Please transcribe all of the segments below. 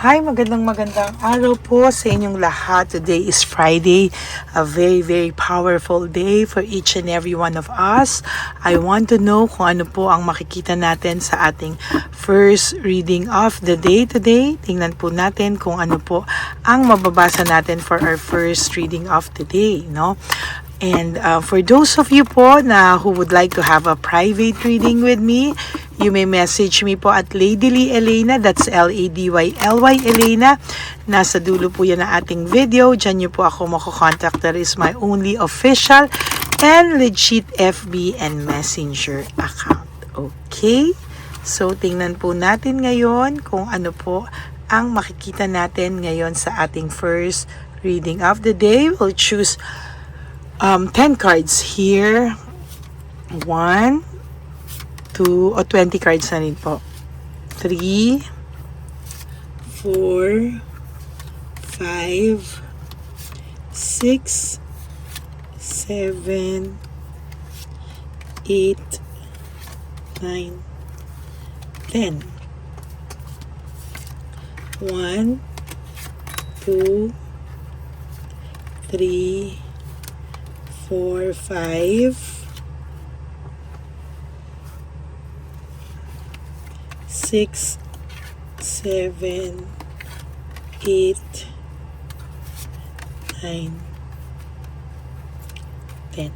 Hi, magandang araw po sa inyong lahat. Today is Friday, a very powerful day for each and every one of us. I want to know kung ano po ang makikita natin sa ating first reading of the day today. Tingnan po natin kung ano po ang mababasa natin for our first reading of the day, no? And for those of you po na who would like to have a private reading with me, you may message me po at Ladyly Elena, that's Ladyly Elena. Nasa dulo po yan ng ating video. Diyan nyo po ako makokontact. That is my only official and legit FB and Messenger account. Okay? So, tingnan po natin ngayon kung ano po ang makikita natin ngayon sa ating first reading of the day. We'll choose 10 cards here. 1, 2, o 20 cards na rin po. 3, 4, 5, 6, 7, 8, 9, 10. 1, 2, 3, 4, 5, 6, 7, 8, 9, 10.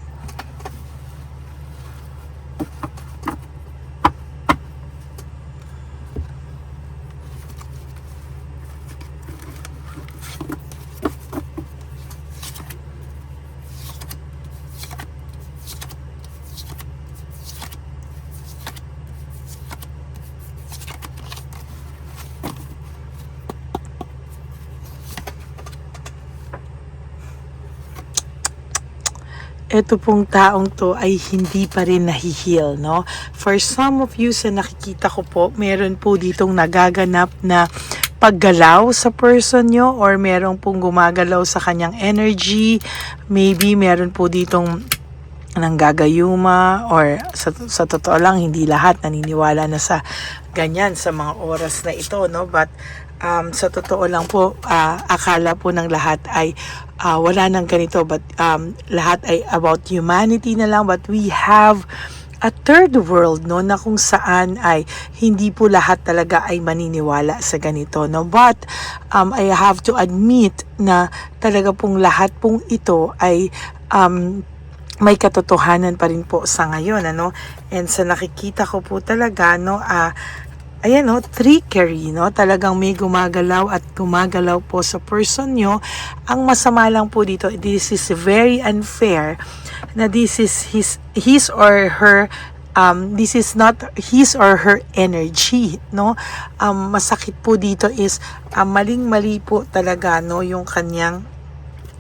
Ito pong taong to ay hindi pa rin nahihil, no? For some of you sa nakikita ko po, meron po ditong nagaganap na paggalaw sa person nyo or meron pong gumagalaw sa kanyang energy. Maybe meron po ditong nanggagayuma or sa totoo lang, hindi lahat naniniwala na sa ganyan sa mga oras na ito, no? But sa totoo lang po, akala po ng lahat ay wala nang ganito, but lahat ay about humanity na lang, but we have a third world, no, na kung saan ay hindi po lahat talaga ay maniniwala sa ganito, no, but I have to admit na talaga pong lahat pong ito ay may katotohanan pa rin po sa ngayon, ano, and sa nakikita ko po talaga, no, ayan, no, trickery, no, talagang may gumagalaw at gumagalaw po sa person nyo. Ang masama lang po dito, this is very unfair na this is his or her, this is not his or her energy, no. Masakit po dito is maling-mali po talaga, no, yung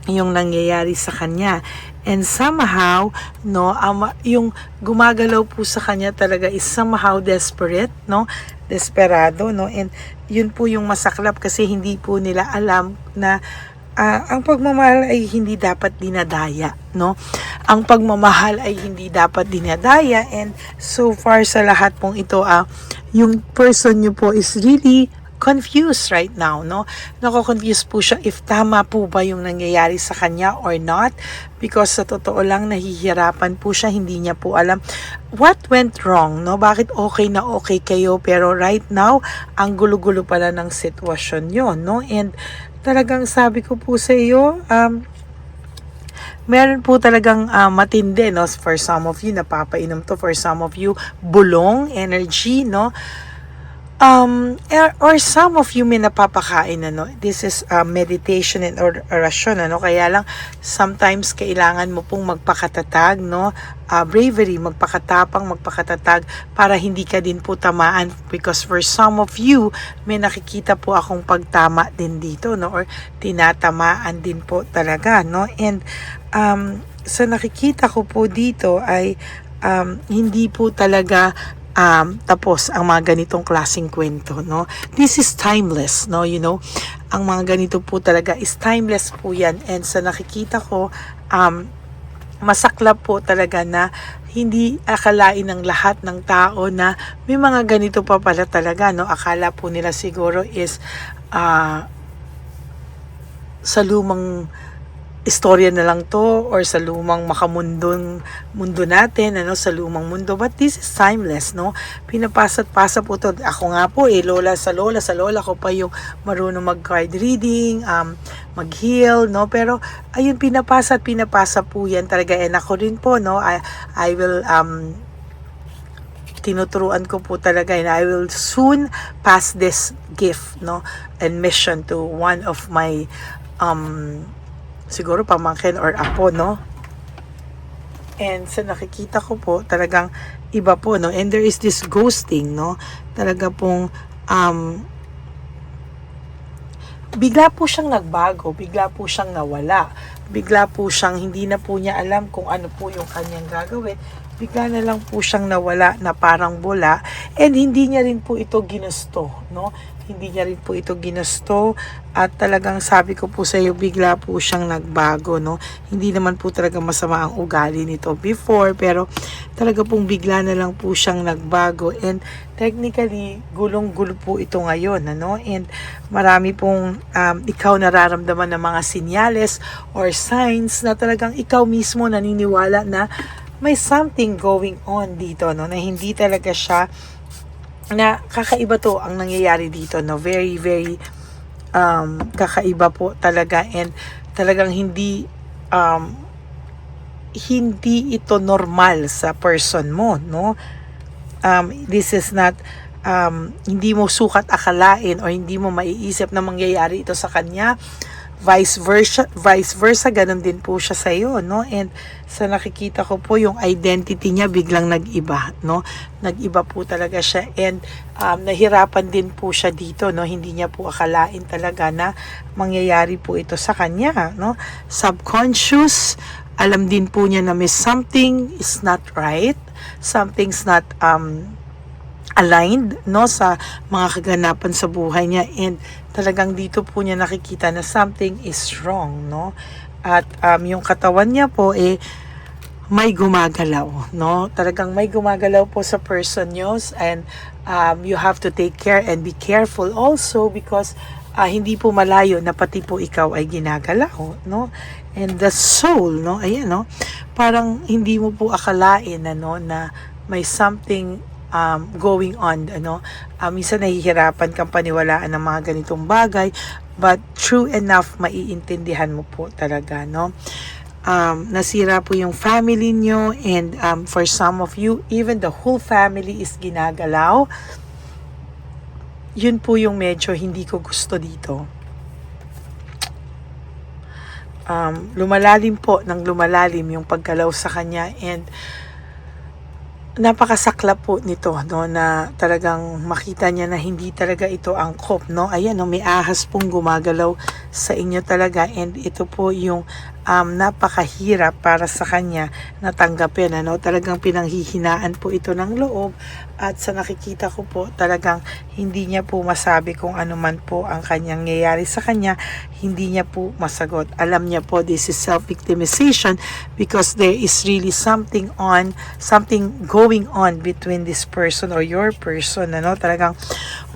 nangyayari sa kanya. And somehow, no, yung gumagalaw po sa kanya talaga is somehow desperate, no, desperado, no, and yun po yung masaklap kasi hindi po nila alam na ang pagmamahal ay hindi dapat dinadaya, no, ang pagmamahal ay hindi dapat dinadaya, and so far sa lahat pong ito, yung person nyo po is really confused right now, no? Nako-confuse po siya if tama po ba yung nangyayari sa kanya or not, because sa totoo lang nahihirapan po siya, hindi niya po alam what went wrong, no? Bakit okay na okay kayo pero right now ang gulo-gulo pala ng sitwasyon yon, no? And talagang sabi ko po sa iyo, meron po talagang matindi, no? For some of you napapainom to, for some of you bulong energy, no? Or some of you may napapakain, ano, this is meditation and orasyon, ano, kaya lang sometimes kailangan mo pong magpakatatag, no, bravery, magpakatatag para hindi ka din po tamaan, because for some of you may nakikita po akong pagtama din dito, no, or tinatamaan din po talaga, no, and sa nakikita ko po dito ay hindi po talaga tapos ang mga ganitong klaseng kwento, no. This is timeless, no, you know, ang mga ganito po talaga is timeless po yan, and sa nakikita ko masaklap po talaga na hindi akalain ng lahat ng tao na may mga ganito pa pala talaga, no? Akala po nila siguro is sa lumang istorya na lang to or sa lumang mundo natin, sa lumang mundo, but this is timeless, no? Pinapasat-pasa po to. Ako nga po lola sa lola ko pa yung marunong mag-card reading, mag-heal, no? Pero ayun, pinapasa po yan talaga, and ako rin po, no? I will tinuturuan ko po talaga, and I will soon pass this gift, no, and mission to one of my siguro pamangkin or apo, no? And sa nakikita ko po, talagang iba po, no? And there is this ghosting, no? Talaga pong bigla po siyang nagbago, bigla po siyang nawala, bigla po siyang hindi na po niya alam kung ano po yung kanyang gagawin, bigla na lang po siyang nawala na parang bula, and hindi niya rin po ito ginusto, no? Hindi niya rin po ito ginusto, at talagang sabi ko po sa iyo, bigla po siyang nagbago, no? Hindi naman po talaga masama ang ugali nito before, pero talaga pong bigla na lang po siyang nagbago, and technically gulong-gulo po ito ngayon, ano? And marami pong ikaw nararamdaman ng mga sinyales or signs na talagang ikaw mismo naniniwala na may something going on dito, no? Na hindi talaga siya, na kakaiba to ang nangyayari dito, no? Very, very kakaiba po talaga, and talagang hindi ito normal sa person mo, no? This is not hindi mo sukat akalain o hindi mo maiisip na mangyayari ito sa kanya. Vice versa, ganun din po siya sa iyo, no? And sa nakikita ko po, yung identity niya biglang nag-iba, no? Nag-iba po talaga siya, and nahirapan din po siya dito, no? Hindi niya po akalain talaga na mangyayari po ito sa kanya, no? Subconscious, alam din po niya na may something is not right, something's not aligned, no, sa mga kaganapan sa buhay niya, and talagang dito po niya nakikita na something is wrong, no? At yung katawan niya po may gumagalaw, no? Talagang may gumagalaw po sa person niyo, and you have to take care and be careful also, because hindi po malayo na pati po ikaw ay ginagalaw, no? And the soul, no? Ayan, no? Parang hindi mo po akalain, na may something going on, minsan nahihirapan kang paniwalaan ng mga ganitong bagay, but true enough, maiintindihan mo po talaga, no? Nasira po yung family nyo, and for some of you, even the whole family is ginagalaw. Yun po yung medyo hindi ko gusto dito. Lumalalim yung paggalaw sa kanya, and napakasakla po nito, no, na talagang makita niya na hindi talaga ito angkop, no? Ayan, no, may ahas pong gumagalaw sa inyo talaga, and ito po yung napakahirap para sa kanya na tanggapin, talagang pinanghihinaan po ito ng loob, at sa nakikita ko po, talagang hindi niya po masabi kung ano man po ang kanyang nangyayari sa kanya, hindi niya po masagot. Alam niya po this is self-victimization, because there is really something going on between this person or your person, talagang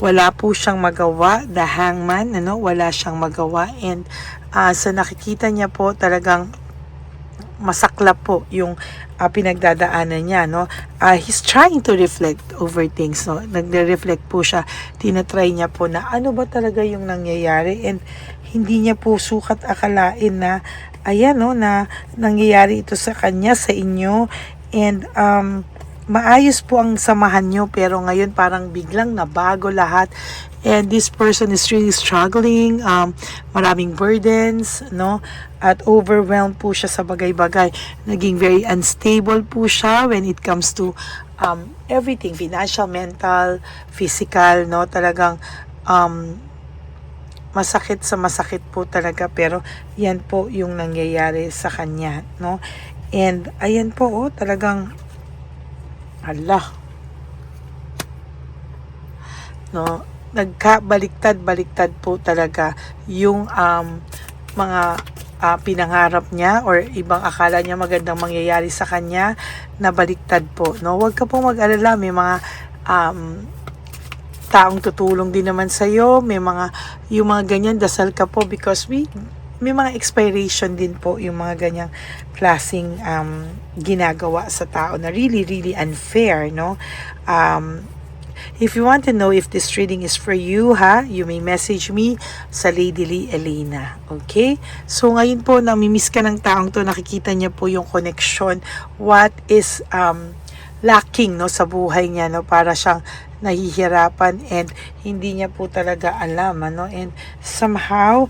wala po siyang magawa, the hangman, wala siyang magawa, and sa nakikita niya po, talagang masaklap po yung pinagdadaanan niya, no? He's trying to reflect over things, no? Nagre-reflect po siya, tinatry niya po na ano ba talaga yung nangyayari, and hindi niya po sukat akalain na ayan, no, na nangyayari ito sa kanya, sa inyo, and maayos po ang samahan nyo, pero ngayon parang biglang nabago lahat, and this person is really struggling, maraming burdens, no, at overwhelmed po siya sa bagay-bagay, naging very unstable po siya when it comes to everything, financial, mental, physical, no, talagang masakit sa masakit po talaga, pero yan po yung nangyayari sa kanya, no? And ayan po, talagang no, nagkabaliktad-baliktad po talaga yung mga pinangarap niya or ibang akala niya magandang mangyayari sa kanya na baliktad po, no? Huwag ka pong mag-alala, may mga taong tutulong din naman sa iyo, yung mga ganyan, dasal ka po because may mga expiration din po yung mga ganyang klaseng ginagawa sa tao na really really unfair, no? If you want to know if this reading is for you, you may message me sa Lady Lee Elena. Okay? So, ngayon po, namimiss ka ng taong to, nakikita niya po yung connection. What is lacking, no, sa buhay niya, no? Para siyang nahihirapan and hindi niya po talaga alam, ano? And somehow,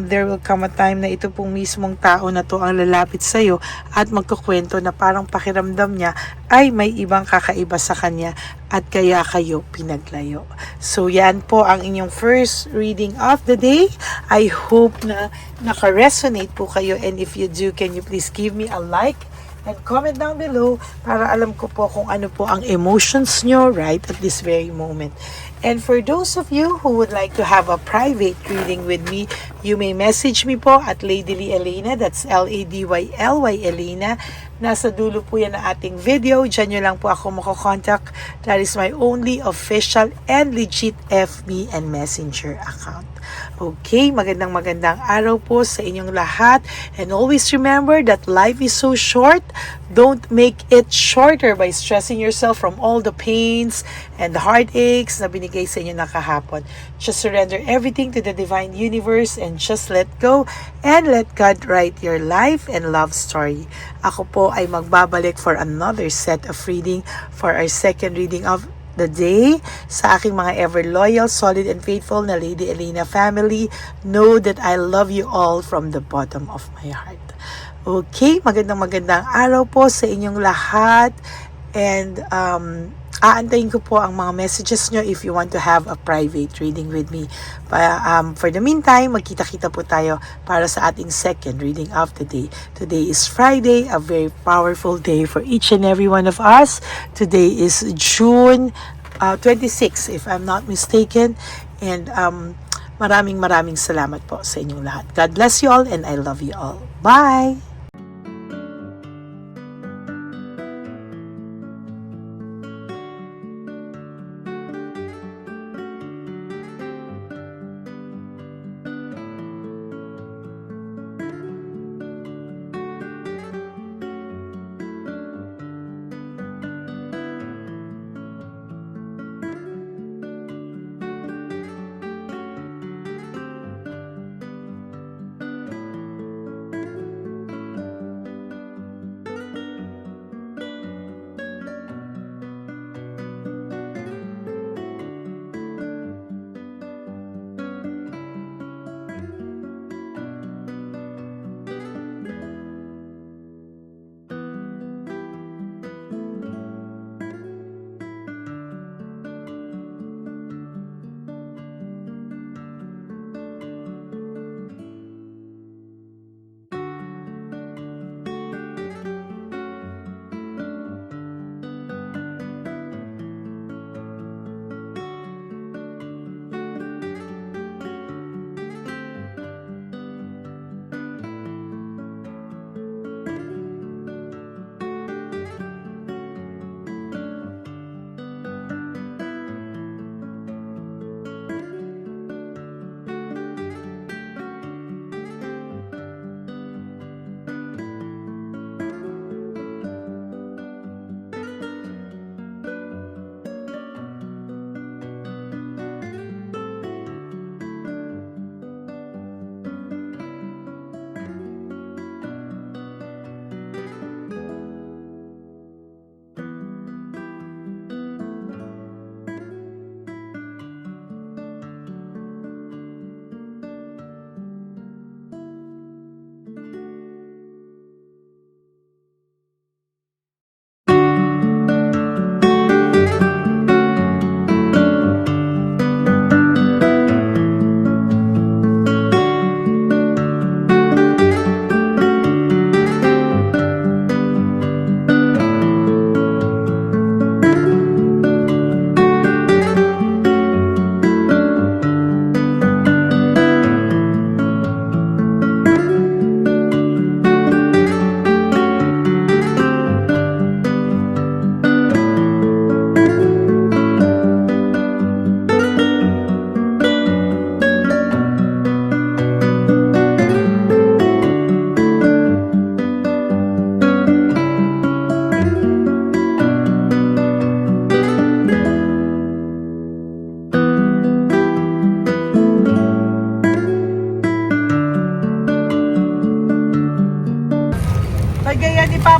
there will come a time na ito pong mismong tao na to ang lalapit sa iyo at magkukwento na parang pakiramdam niya ay may ibang kakaiba sa kanya at kaya kayo pinaglayo. So yan po ang inyong first reading of the day. I hope na naka-resonate po kayo, and if you do, can you please give me a like and comment down below para alam ko po kung ano po ang emotions nyo right at this very moment. And for those of you who would like to have a private reading with me, you may message me po at Lady Lee Elena. That's LADYLY Elena. Nasa dulo po yan ng ating video. Diyan nyo lang po ako makakontakt. That is my only official and legit FB and Messenger account. Okay, magandang araw po sa inyong lahat. And always remember that life is so short. Don't make it shorter by stressing yourself from all the pains and the heartaches na binigay sa inyo na kahapon. Just surrender everything to the divine universe and just let go and let God write your life and love story. Ako po ay magbabalik for another set of reading for our second reading of the day. Sa aking mga ever loyal, solid, and faithful na Lady Elena family, know that I love you all from the bottom of my heart. Okay, magandang araw po sa inyong lahat, and aantayin ko po ang mga messages nyo if you want to have a private reading with me. For the meantime, magkita-kita po tayo para sa ating second reading of the day. Today is Friday, a very powerful day for each and every one of us. Today is June 26, if I'm not mistaken. And maraming salamat po sa inyong lahat. God bless you all and I love you all. Bye!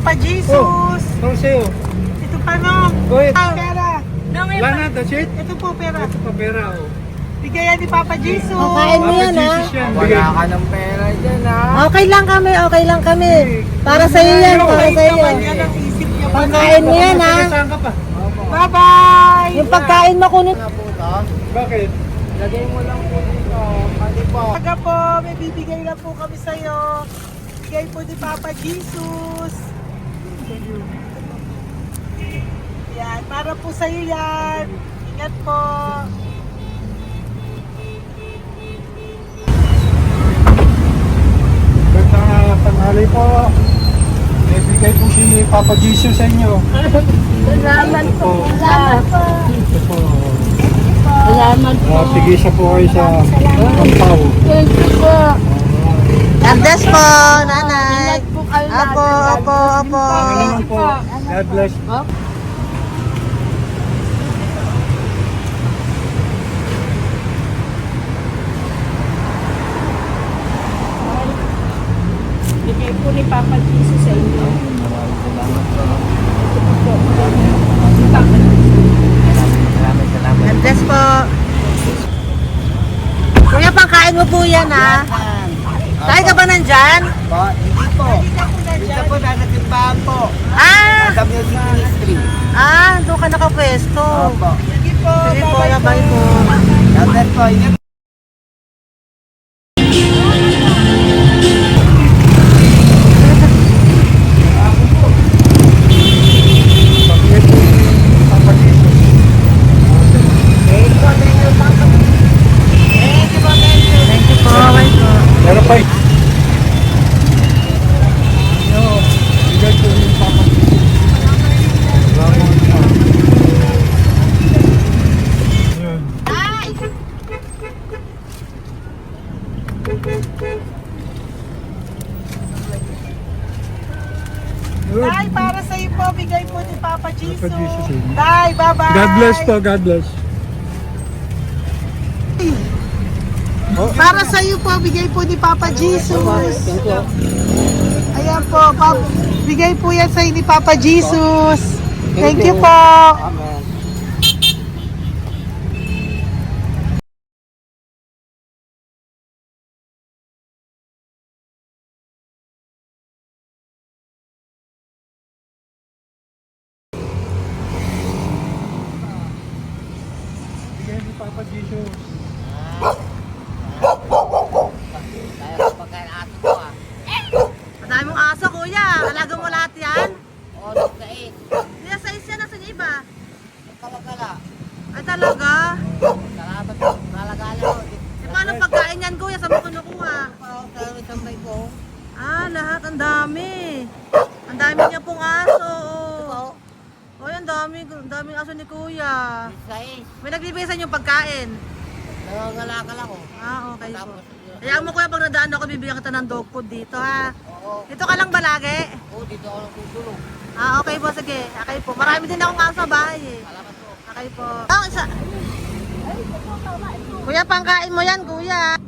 Papa Jesus. Ano sa'yo? Ito pa nung. Oy, Pera. wala na, that's it? Ito po pera. Ito pa pera, oh. Bigayan ni Papa Jesus. Kakain mo yan, ha? Wala ka na. Okay lang kami. Para sa iyo yan, para sa iyo. Yan ang isip niya. Pagkain mo yan, ha? Saan ka pa? Bye-bye. Yung pagkain mo kunin. Bakit? Taga po, may bibigay lang po kami sa'yo. Bigay po ni Papa Jesus. Yan, para po sa'yo yan. Ingat po. Gandang tanghali po. May bigay po si Papa Jesus sa inyo. Salamat po. Ito po. Salamat po. Tigisa po kayo sa Pampaw. Thank you po. God bless po, nanay. Apo. Salamat po. God bless. Bigay po ni Papa Jesus sa inyo. God bless po. Kuya, pangkain mo po yan, ha? Tayo ka ba nandyan? Hindi po. Dito po nanatimbahan po. Ah! Sa music ministry. Doon ka nakapwesto. Opo. Sige po, Sige po, bye-bye bye po. Dapat po, ingat. Bakit po Papa Jesus? Thank you po, bye po. Meron pa eh. Yo, bigay po ni Papa Jesus. Salamat po. Yun. Good. Tay, para sa iyo po, bigay po ni Papa Jesus. Papa Jesus, eh. Tay, bye-bye. God bless po, God bless. Para sa iyo po, bigay po ni Papa Jesus. Ayan po, bigay po yan sa iyo ni Papa Jesus. Thank you po. Amen. Bigay ni Papa Jesus. Kaya pagkain ato ko ah. Madami mong aso, kuya. Alaga mo lahat yan? O, nagkait. Kuya, size yan. Nasaan yung iba? Kalagala. Ay, talaga? Salamat po. Kalagala ko. E, paano pagkain yan, kuya? Saan mo kinukuha? Sa tambay ko. Lahat. Ang dami. Ang dami niya pong aso. Oy, ang daming aso ni kuya. Sais. May nagbibigay sa inyo pagkain. Nangangalakal ako. Okay po. Tapos, Kaya mo kuya, pag nadaan ako, bibigyan kita ng dog food dito, ha? oo. Dito ka lang ba lagi? Dito ako natutulog. Okay po, sige. Okay po. Marami din akong aso sa bahay, eh. Salamat po. Okay po. Isa. Kuya, pangkain mo yan, kuya.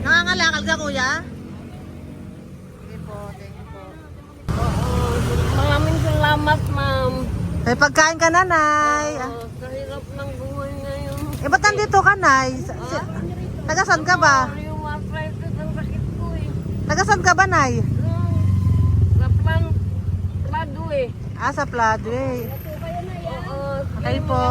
Nangangalakal ka, kuya? Sige po, thank you po. Maraming salamat, ma'am. May pagkain ka, nanay. Sa hirap ng buhay ngayon. Ba't nandito ka, nay? Tagasan ka ba? Yung arthritis ang sakit ko eh. Tagasan ka ba, nay? Sa plado eh. Sa Pladway. Oo. Okay po.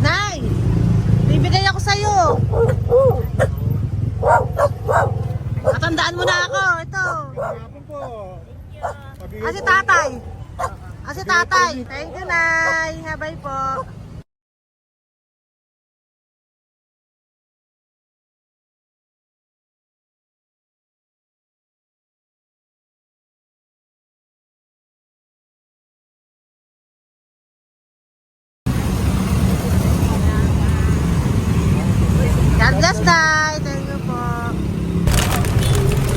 Nay! Bibigay ako sa'yo. Matandaan mo na ako. Ito. Hapon po. Si tatay. Si tatay. Thank you, Nay. Habay po. God bless, Tay. Thank you po.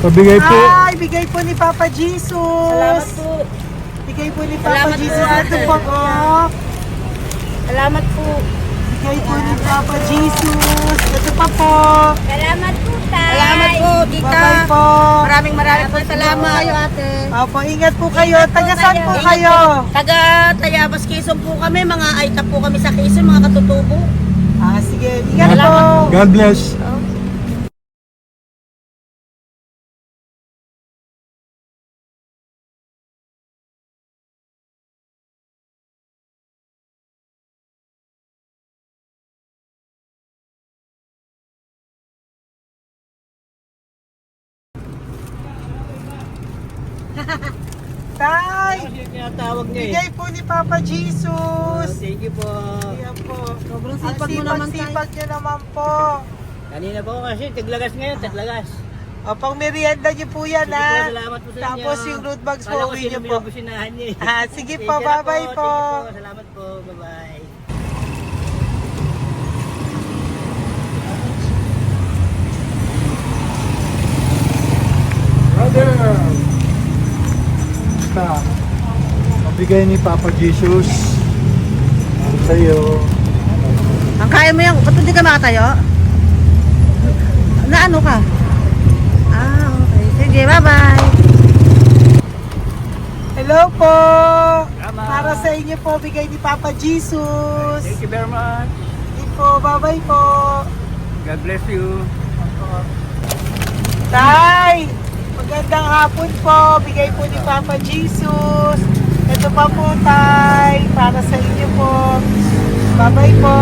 Pabigay po. Ay, bigay po ni Papa Jesus. Salamat po. Bigay po ni Papa Salamat po, Jesus. Ito ate. po, oh. Salamat po. Bigay po ni Papa Jesus. Ito pa po. Salamat po, tay. Salamat po, tita. Bye-bye po. Maraming po salamat. Kayo, ate. Opo, ingat po kayo. Taga saan po Ingat kayo? po. Taga Tayabas, Quezon po kami. Mga aita po kami sa Quezon, mga katutubo. Sige. Ingat po. Salamat God bless. Tay, Tinatawag niya bigay po ni Papa Jesus. Thank you po. Ayan po. Sobrang Ang sipag mo naman, tay. sipag nyo naman po. Kanina po kasi, taglagas ngayon, taglagas. O, pang merienda nyo po yan, Sige po, ha? salamat po sa inyo. Tapos yung root bags po, Kala ko uwi sino nyo po. binubusinahan niya eh. Sige Sige po, na bye-bye po. Sige po, salamat po. Bye-bye. Brother! Basta, mabigay ni Papa Jesus. Ang sa'yo. Ang kaya mo yan, ba't hindi ka makatayo? Na ano ka? Okay. Sige, bye-bye. Hello po. Tama. Para sa inyo po, bigay ni Papa Jesus. Thank you very much. Sige po, bye-bye po. God bless you. Tay, magandang hapon po. Bigay po ni Papa Jesus. Ito pa po, Tay. Para sa inyo po. Bye-bye po.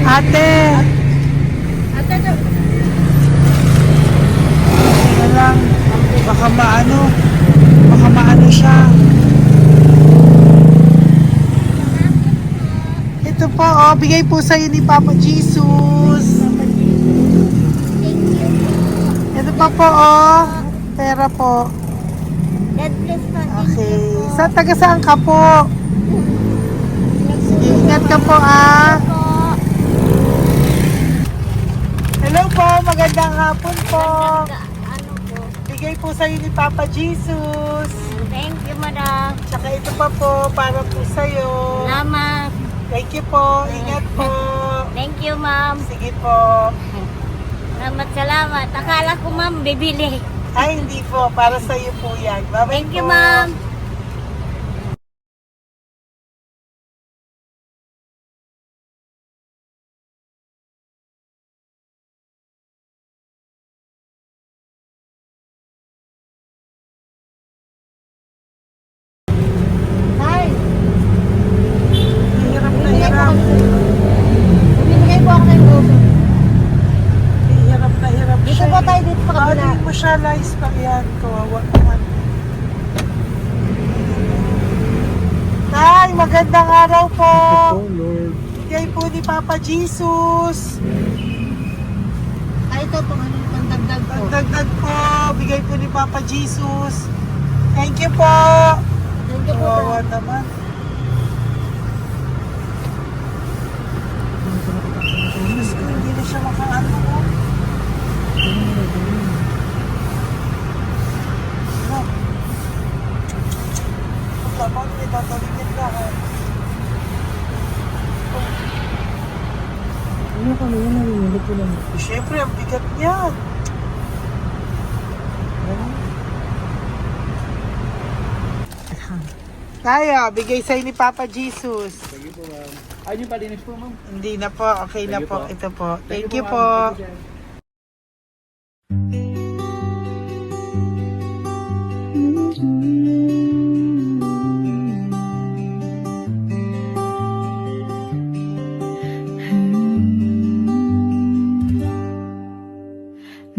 Ate. Teka lang. Baka maano siya. Ito po, oh, bigay po sa'yo ni Papa Jesus. Ito pa po, oh. Pera po. God bless po. Okay. Taga saan ka po? Sige, ingat ka po, ah. Hello po, magandang hapon po. Ano po? Bigay po sa'yo ni Papa Jesus. Thank you, madam. Tsaka ito pa po, para po sa'yo. Salamat. Thank you po, ingat po. Thank you, ma'am. Sige po. Salamat. Akala ko, ma'am, bibili. Ay, hindi po, para sa'yo po yan. Bye-bye Thank you, po. ma'am. Hirap na hirap. Bibigay po ako ng goso. Hirap na hirap Dito siya. po tayo, dito pa kabila. Hindi mo siya lies pa yan. Kawawa naman. Tay, magandang araw po. Oh, Lord. Bigay po ni Papa Jesus. Ay, ito pang ano, pangdagdag po. Dagdag po. Bigay po ni Papa Jesus. Thank you po. Thank you po. Kawawa naman. Diyos ko, hindi na siya makaano ko. Ano? Tama, may tatawagin ka. Ano kami yun, narinig ko lang. Siyempre, ang bigat niyan. Kaya, bigay sa'yo ni Papa Jesus. Sige po, ma'am. Ayun yung palinis po, ma'am. Hindi na po, okay na Sige po. po. Ito po. Thank you ma'am. po. Thank you, sir.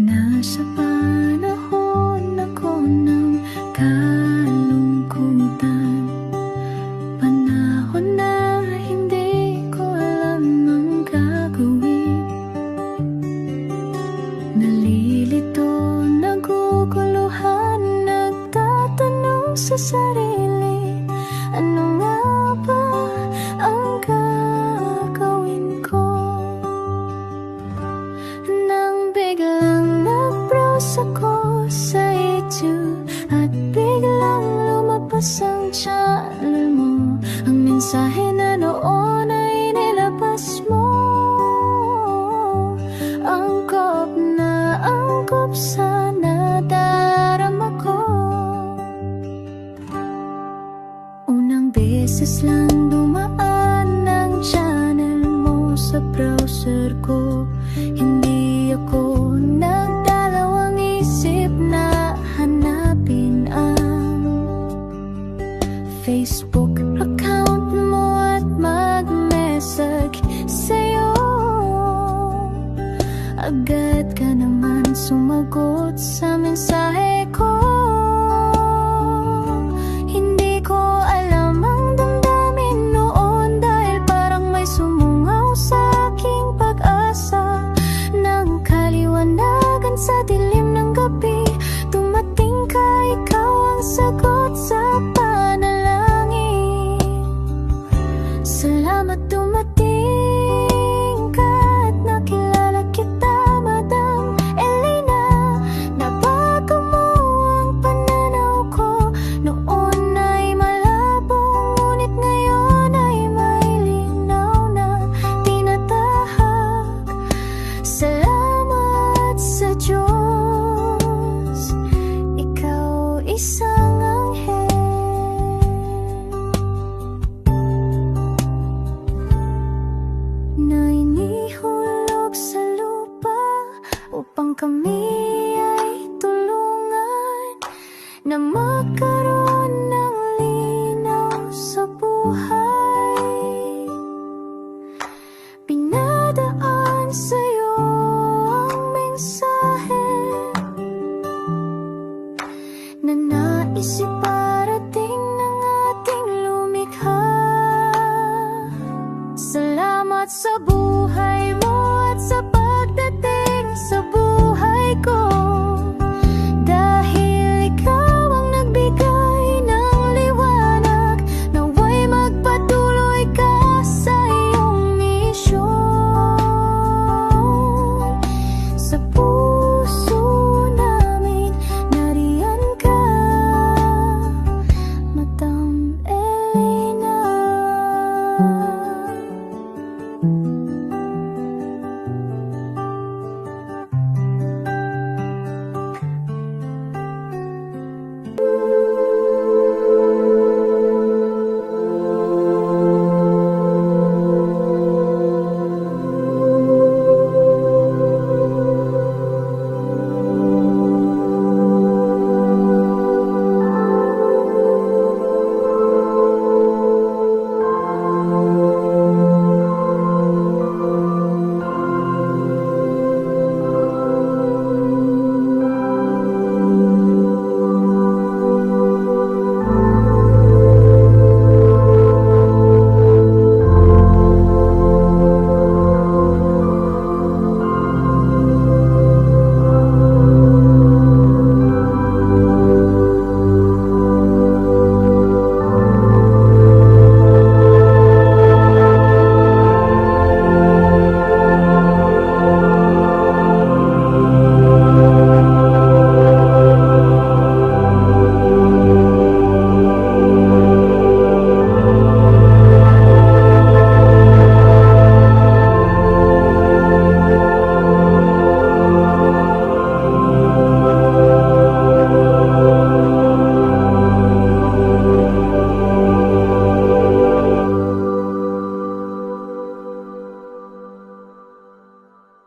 Nasa panahon ako ng kalungkutan, panahon na hindi ko alam ang gagawin. Nalilito, naguguluhan, sarili. Ano nga ba ang gagawin ko? Nang biglang nag-browse ako sa YouTube at biglang lumabas ang channel mo. Ang mensahe na noon ay nilabas mo. Angkop sa nadarama ko. Unang beses lang dumaan ang channel mo sa browser ko. Hindi ako nagdalawang isip na hanapin ang Facebook account mo at mag-message sa'yo. Agad ka naman sumagot sa mensahe ko. Hindi ko alam ang damdamin noon dahil parang may sumungaw sa aking pag-asa. Nang kaliwanagan sa dilim ng gabi, dumating ka, ikaw ang sagot sa panalangin. Salamat dumating ka at nakilala kita, Madam Elena. Nabago mo ang pananaw ko. Noon ay malabo, ngunit ngayon ay may linaw na tinatahak. Salamat sa Diyos, ikaw isang anghel na inihulog sa lupa upang kami